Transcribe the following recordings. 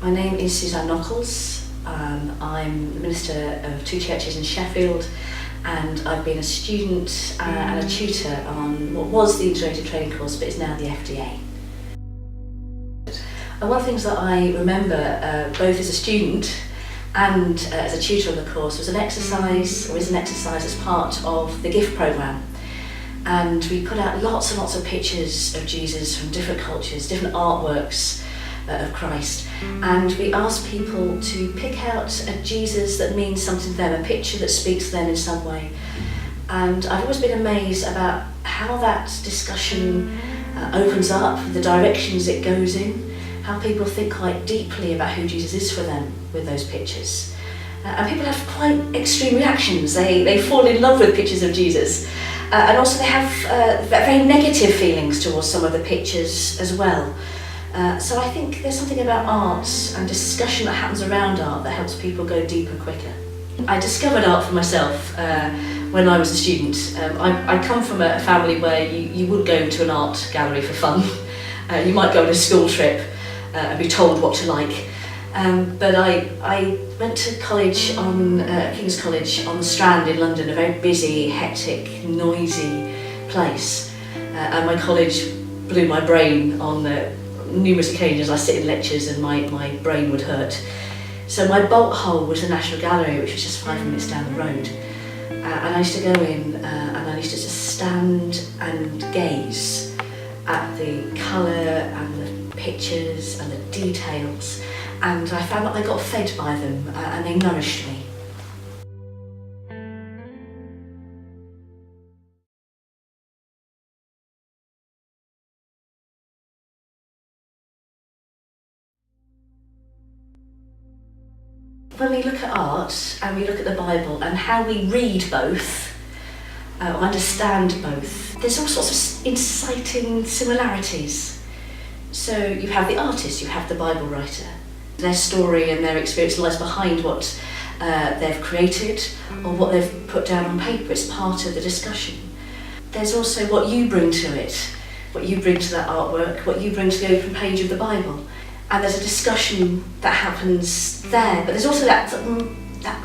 My name is Suzanne Nockels. I'm the minister of two churches in Sheffield, and I've been a student and a tutor on what was the integrated training course but is now the FDA. And one of the things that I remember both as a student and as a tutor on the course was an exercise as part of the GIFT programme. And we put out lots and lots of pictures of Jesus from different cultures, different artworks of Christ, and we asked people to pick out a Jesus that means something to them, a picture that speaks to them in some way. And I've always been amazed about how that discussion opens up, the directions it goes in, how people think quite deeply about who Jesus is for them with those pictures. And people have quite extreme reactions. They fall in love with pictures of Jesus. And also they have very negative feelings towards some of the pictures as well. So I think there's something about art and discussion that happens around art that helps people go deeper quicker. I discovered art for myself when I was a student. I come from a family where you would go to an art gallery for fun. You might go on a school trip and be told what to like. But I went to college on King's College on the Strand in London, a very busy, hectic, noisy place. And my college blew my brain on numerous occasions. I sit in lectures and my brain would hurt. So my bolt hole was the National Gallery, which was just 5 minutes down the road. And I used to go in and I used to just stand and gaze at the colour and the pictures and the details. And I found that I got fed by them and they nourished me. When we look at art and we look at the Bible and how we read both, or understand both, there's all sorts of inciting similarities. So you have the artist, you have the Bible writer. Their story and their experience lies behind what they've created or what they've put down on paper. It's part of the discussion. There's also what you bring to it, what you bring to that artwork, what you bring to the open page of the Bible. And there's a discussion that happens there, but there's also that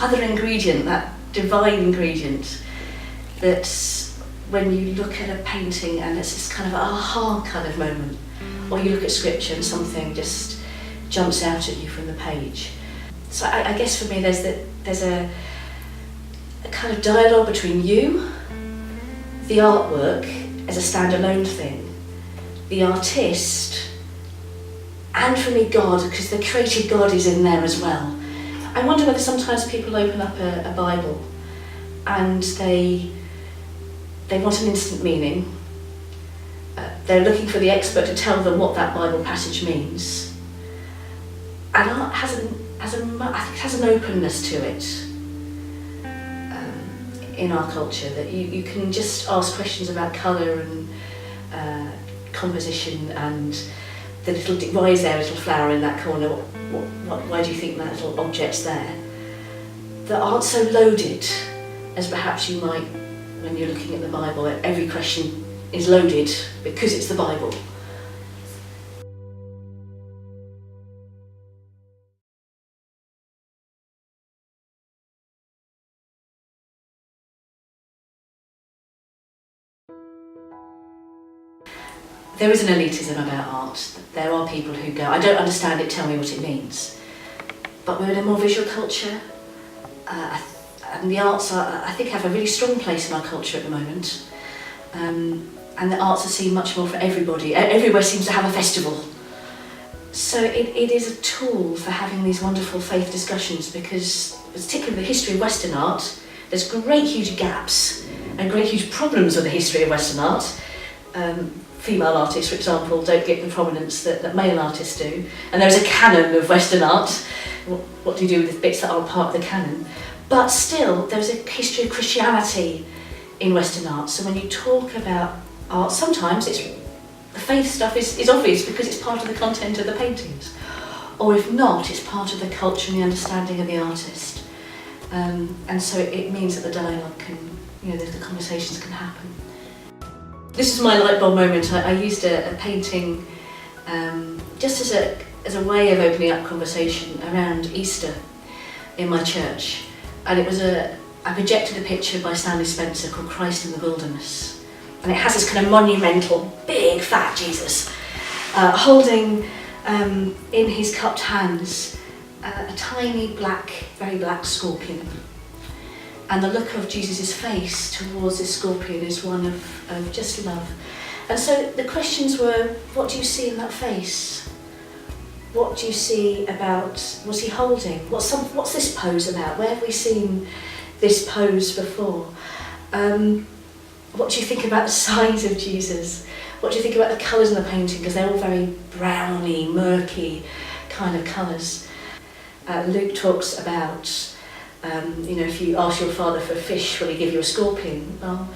other ingredient, that divine ingredient, that when you look at a painting and it's this kind of aha kind of moment, or you look at scripture and something just jumps out at you from the page. So I guess for me there's a kind of dialogue between you, the artwork as a standalone thing, the artist, and for me God, because the created God is in there as well. I wonder whether sometimes people open up a Bible and they want an instant meaning. They're looking for the expert to tell them what that Bible passage means. And art I think has an openness to it in our culture, that you can just ask questions about colour and composition and the why is there a little flower in that corner? Why do you think that little object's there? That aren't so loaded as perhaps you might when you're looking at the Bible. Every question is loaded because it's the Bible. There is an elitism about art. There are people who go, I don't understand it, tell me what it means. But we're in a more visual culture, and the arts I think have a really strong place in our culture at the moment. And the arts are seen much more for everybody. Everywhere seems to have a festival. So it is a tool for having these wonderful faith discussions, because particularly the history of Western art, there's great huge gaps and great huge problems with the history of Western art. Female artists, for example, don't get the prominence that male artists do. And there's a canon of Western art. What do you do with the bits that aren't part of the canon? But still, there's a history of Christianity in Western art. So when you talk about art, sometimes the faith stuff is obvious because it's part of the content of the paintings. Or if not, it's part of the culture and the understanding of the artist. And so it means that the dialogue can, the conversations can happen. This is my light bulb moment. I used a painting just as as a way of opening up conversation around Easter in my church. And it was I projected a picture by Stanley Spencer called Christ in the Wilderness. And it has this kind of monumental, big, fat Jesus holding in his cupped hands a tiny black, very black scorpion. And the look of Jesus' face towards this scorpion is one of just love. And so the questions were, what do you see in that face? What do you see about, what's he holding? What's this pose about? Where have we seen this pose before? What do you think about the size of Jesus? What do you think about the colours in the painting? Because they're all very browny, murky kind of colours. Luke talks about, if you ask your father for a fish, will he give you a scorpion? Well,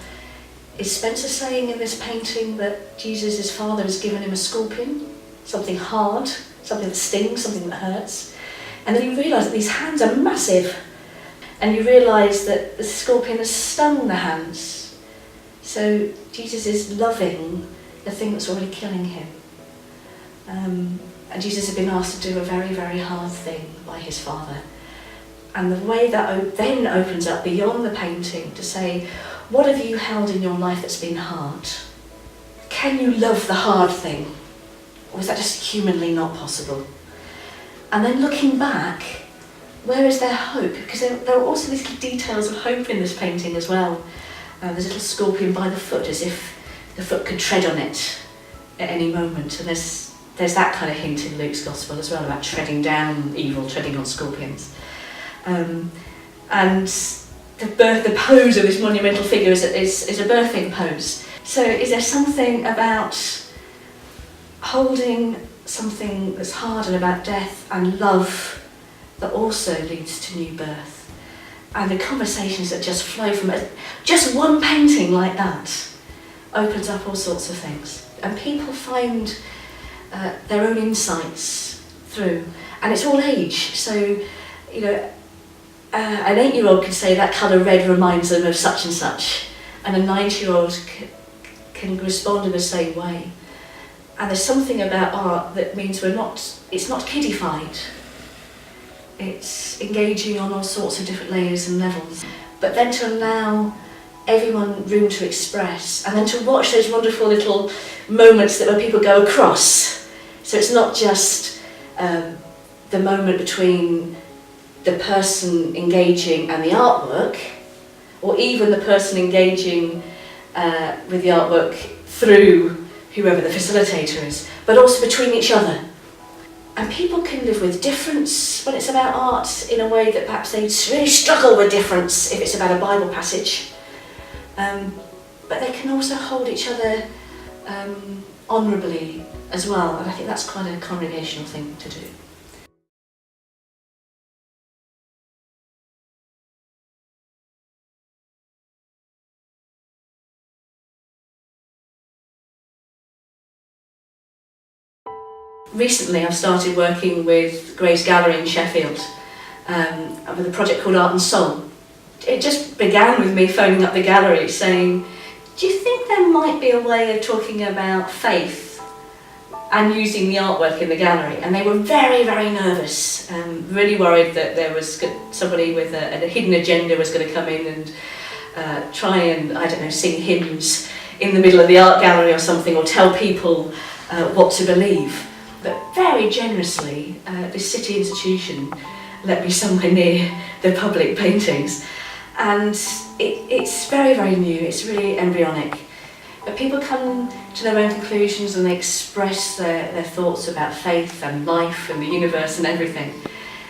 is Spencer saying in this painting that Jesus' father has given him a scorpion? Something hard, something that stings, something that hurts? And then you realise that these hands are massive. And you realise that the scorpion has stung the hands. So Jesus is loving the thing that's already killing him. And Jesus had been asked to do a very, very hard thing by his Father. And the way that then opens up beyond the painting to say, what have you held in your life that's been hard? Can you love the hard thing? Or is that just humanly not possible? And then looking back, where is there hope? Because there are also these little details of hope in this painting as well. There's a little scorpion by the foot, as if the foot could tread on it at any moment. And there's that kind of hint in Luke's Gospel as well, about treading down evil, treading on scorpions. And the pose of this monumental figure is a birthing pose. So is there something about holding something that's hard and about death and love that also leads to new birth? And the conversations that just flow from it, just one painting like that opens up all sorts of things. And people find their own insights through, and it's all age. So, an 8-year-old can say that colour red reminds them of such and such, and a 90-year-old can respond in the same way. And there's something about art that means it's not kiddified. It's engaging on all sorts of different layers and levels. But then to allow everyone room to express, and then to watch those wonderful little moments where people go across. So it's not just the moment between the person engaging and the artwork, or even the person engaging with the artwork through whoever the facilitator is, but also between each other. And people can live with difference when it's about art in a way that perhaps they really struggle with difference if it's about a Bible passage. But they can also hold each other honourably as well, and I think that's quite a congregational thing to do. Recently I've started working with Grace Gallery in Sheffield with a project called Art and Song. It just began with me phoning up the gallery saying, do you think there might be a way of talking about faith and using the artwork in the gallery? And they were very, very nervous, really worried that there was somebody with a hidden agenda was going to come in and try and, sing hymns in the middle of the art gallery or something, or tell people what to believe. But very generously, this city institution let me somewhere near the public paintings. And it's very, very new, it's really embryonic. But people come to their own conclusions and they express their thoughts about faith and life and the universe and everything.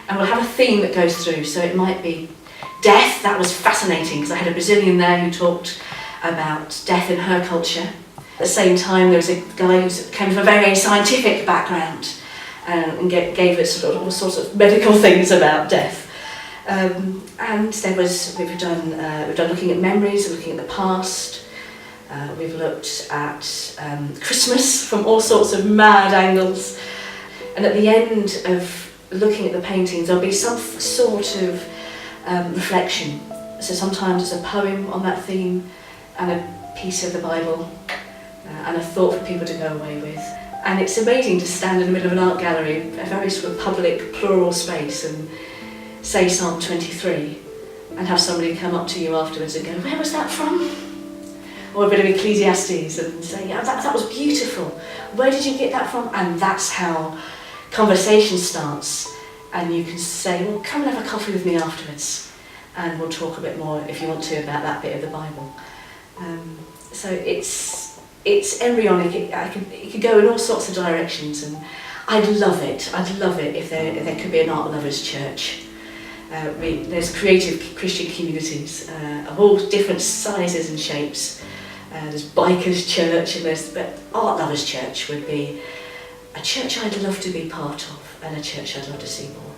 And we'll have a theme that goes through, so it might be death. That was fascinating, because I had a Brazilian there who talked about death in her culture. At the same time, there was a guy who came from a very scientific background and gave us all sorts of medical things about death. And there was we've done looking at memories, looking at the past. We've looked at Christmas from all sorts of mad angles. And at the end of looking at the paintings, there'll be some sort of reflection. So sometimes it's a poem on that theme and a piece of the Bible and a thought for people to go away with. And it's amazing to stand in the middle of an art gallery, a very sort of public, plural space, and say Psalm 23, and have somebody come up to you afterwards and go, where was that from? Or a bit of Ecclesiastes and say, yeah, that was beautiful. Where did you get that from? And that's how conversation starts. And you can say, well, come and have a coffee with me afterwards. And we'll talk a bit more, if you want to, about that bit of the Bible. So it's embryonic. It could go in all sorts of directions. And I'd love it if there could be an art lovers church. There's creative Christian communities of all different sizes and shapes. There's Bikers Church, but Art Lovers Church would be a church I'd love to be part of, and a church I'd love to see more.